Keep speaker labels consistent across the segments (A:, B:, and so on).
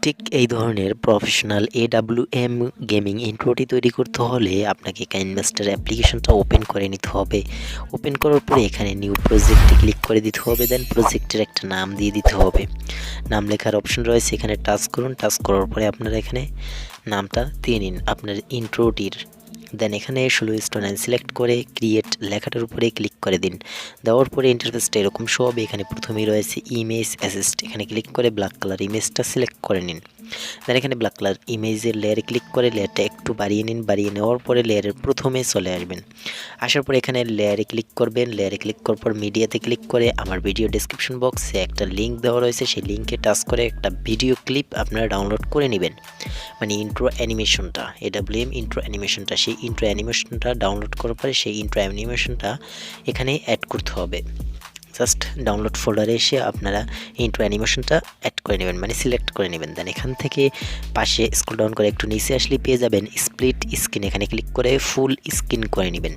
A: ঠিক এই ধরনের প্রফেশনাল AWM গেমিং ইন্ট্রোটি তৈরি করতে হলে আপনাকে কাইনমাস্টার অ্যাপ্লিকেশনটা ওপেন করে নিতে হবে। ওপেন করার পরে এখানে নিউ প্রজেক্টে ক্লিক করে দিতে হবে, দেন প্রজেক্টের একটা নাম দিয়ে দিতে হবে। নাম লেখার অপশন রয়েছে, এখানে টাচ করুন। টাচ করার পরে আপনারা এখানে নামটা দিয়ে নিন আপনার ইন্ট্রোটির। দেন এখানে 16:9 সিলেক্ট করে ক্রিয়েট লেখাটার উপরে ক্লিক করে দিন। দেওয়ার পরে ইন্টারফেসটা এরকম শো হবে। এখানে প্রথমেই রয়েছে ইমেজ অ্যাসিস্ট, এখানে ক্লিক করে ব্ল্যাক কালার ইমেজটা সিলেক্ট করে নিন। দেন এখানে ব্ল্যাক কালার ইমেজের লেয়ারে ক্লিক করে লেয়ারটা একটু বাড়িয়ে নিন। বাড়িয়ে নেওয়ার পরে লেয়ারের প্রথমে চলে আসবেন। আসার পরে এখানে লেয়ারে ক্লিক করবেন। লেয়ারে ক্লিক করার পর মিডিয়াতে ক্লিক করে আমার ভিডিও ডেসক্রিপশন বক্সে একটা লিঙ্ক দেওয়া রয়েছে, সেই লিঙ্কে টাচ করে একটা ভিডিও ক্লিপ আপনারা ডাউনলোড করে নেবেন। মানে ইন্ট্রো অ্যানিমেশনটা, AWM ইন্ট্রো অ্যানিমেশনটা, সেই ইন্ট্রো অ্যানিমেশনটা ডাউনলোড করার পরে সেই ইন্ট্রো অ্যানিমেশনটা এখানে অ্যাড করতে হবে। জাস্ট ডাউনলোড ফোল্ডারে এসে আপনারা ইন্ট্রো অ্যানিমেশনটা অ্যাড করে নেবেন, মানে সিলেক্ট করে নেবেন। দেন এখান থেকে পাশে স্ক্রল ডাউন করে একটু নিচে আসলে পেয়ে যাবেন স্প্লিট স্ক্রিন, এখানে ক্লিক করে ফুল স্ক্রিন করে নেবেন।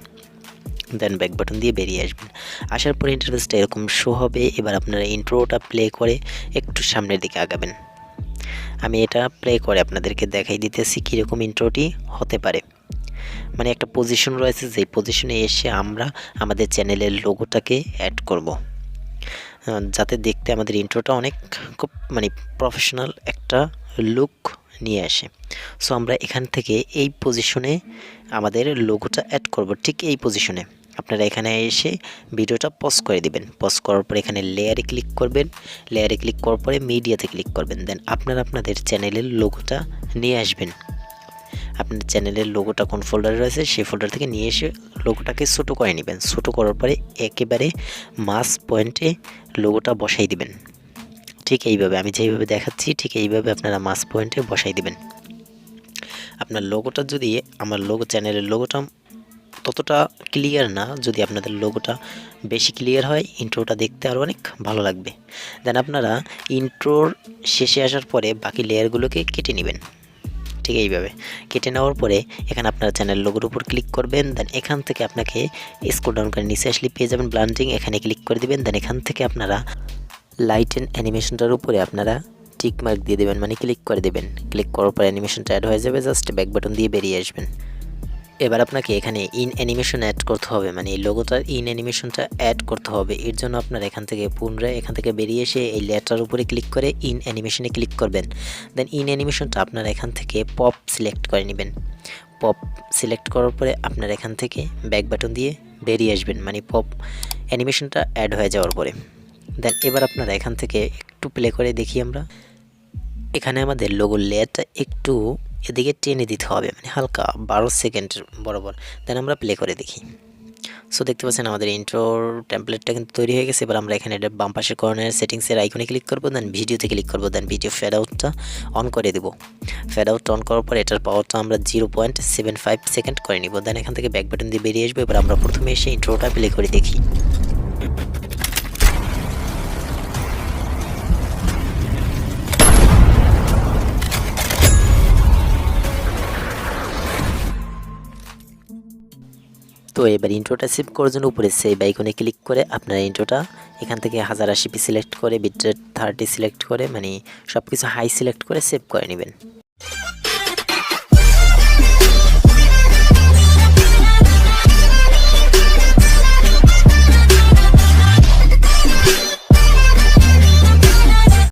A: দেন ব্যাক বাটন দিয়ে বেরিয়ে আসবেন। আসার পরে ইন্টারফেসটা এরকম শো হবে। এবার আপনারা ইন্ট্রোটা প্লে করে একটু সামনের দিকে আগাবেন। আমি এটা প্লে করে আপনাদেরকে দেখাই দিতেছি কীরকম ইন্ট্রোটি হতে পারে। মানে একটা পজিশন রয়েছে, যেই পজিশনে এসে আমরা আমাদের চ্যানেলের লোগোটাকে অ্যাড করব, যাতে দেখতে আমাদের ইন্ট্রোটা অনেক খুব মানে প্রফেশনাল একটা লুক নিয়ে আসে। সো আমরা এখান থেকে এই পজিশনে আমাদের লোগোটা অ্যাড করব। ঠিক এই পজিশনে আপনারা এখানে এসে ভিডিওটা পজ করে দিবেন। পজ করার পরে এখানে লেয়ারে ক্লিক করবেন। লেয়ারে ক্লিক করার পরে মিডিয়াতে ক্লিক করবেন। দেন আপনারা আপনাদের চ্যানেলের লোগোটা নিয়ে আসবেন। আপনার চ্যানেলের লোগোটা কোন ফোল্ডারে রয়েছে সেই ফোল্ডার থেকে নিয়ে এসে লোগোটাকে ছোটো করে নেবেন। ছোটো করার পরে একেবারে মাস পয়েন্টে লোগোটা বসাই দিবেন। ঠিক এইভাবে আমি যেইভাবে দেখাচ্ছি ঠিক এইভাবে আপনারা মাস পয়েন্টে বসাই দিবেন। আপনার লোগোটা যদি আমার চ্যানেলের লোগোটা ততটা ক্লিয়ার না, যদি আপনাদের লোগোটা বেশি ক্লিয়ার হয় ইন্ট্রোটা দেখতে আরও অনেক ভালো লাগবে। দেন আপনারা ইন্ট্রোর শেষে আসার পরে বাকি লেয়ারগুলোকে কেটে নেবেন। ঠিক এইভাবে কেটে নেওয়ার পরে এখানে আপনার চ্যানেল লোগোর উপর ক্লিক করবেন। দেন এখান থেকে আপনাকে স্ক্রল ডাউন করে নিচে আসলে পেয়ে যাবেন ব্লান্ডিং, এখানে ক্লিক করে দিবেন। দেন এখান থেকে আপনারা লাইট অ্যান্ড অ্যানিমেশনটার উপরে আপনারা টিক মার্ক দিয়ে দেবেন, মানে ক্লিক করে দেবেন। ক্লিক করার পর অ্যানিমেশনটা অ্যাড হয়ে যাবে। জাস্ট ব্যাক বাটন দিয়ে বেরিয়ে আসবেন। এবার আপনাকে এখানে ইন অ্যানিমেশন অ্যাড করতে হবে, মানে এই লোগোটার ইন অ্যানিমেশনটা অ্যাড করতে হবে। এর জন্য আপনারা এখান থেকে পুনরায় এখান থেকে বেরিয়ে এসে এই লেয়ারটার উপরে ক্লিক করে ইন অ্যানিমেশনে ক্লিক করবেন। দেন ইন অ্যানিমেশনটা আপনারা এখান থেকে পপ সিলেক্ট করে নেবেন। পপ সিলেক্ট করার পরে আপনারা এখান থেকে ব্যাক বাটন দিয়ে বেরিয়ে আসবেন, মানে পপ অ্যানিমেশনটা অ্যাড হয়ে যাওয়ার পরে। দেন এবার আপনারা এখান থেকে একটু প্লে করে দেখি আমরা। এখানে আমাদের লোগোর লেয়ারটা একটু এদিকে টেনে দিতে হবে, মানে হালকা 12 সেকেন্ড বরাবর। দেন আমরা প্লে করে দেখি। সো দেখতে পাচ্ছেন আমাদের ইন্ট্রোর টেমপ্লেটটা কিন্তু তৈরি হয়ে গেছে। এবার আমরা এখানে এটা বাম পাশের কর্নারের সেটিংসের আইকনে ক্লিক করবো। দেন ভিডিওতে ক্লিক করবো। দেন ভিডিও ফেড আউটটা অন করে দেবো। ফেড আউট অন করার পর এটার পাওয়ারটা আমরা 0.75 সেকেন্ড করে নিব। দেন এখান থেকে ব্যাক বাটন দিয়ে বেরিয়ে আসবো। এবার আমরা প্রথমে এসে ইন্ট্রোটা প্লে করে দেখি। তো এবার ইন্ট্রোটা সেভ করার জন্য উপরে সেভ আইকনে ক্লিক করে আপনারা ইন্ট্রোটা এখান থেকে 1080p সিলেক্ট করে বিটরেট 30 সিলেক্ট করে, মানে সব কিছু হাই সিলেক্ট করে সেভ করে নেবেন।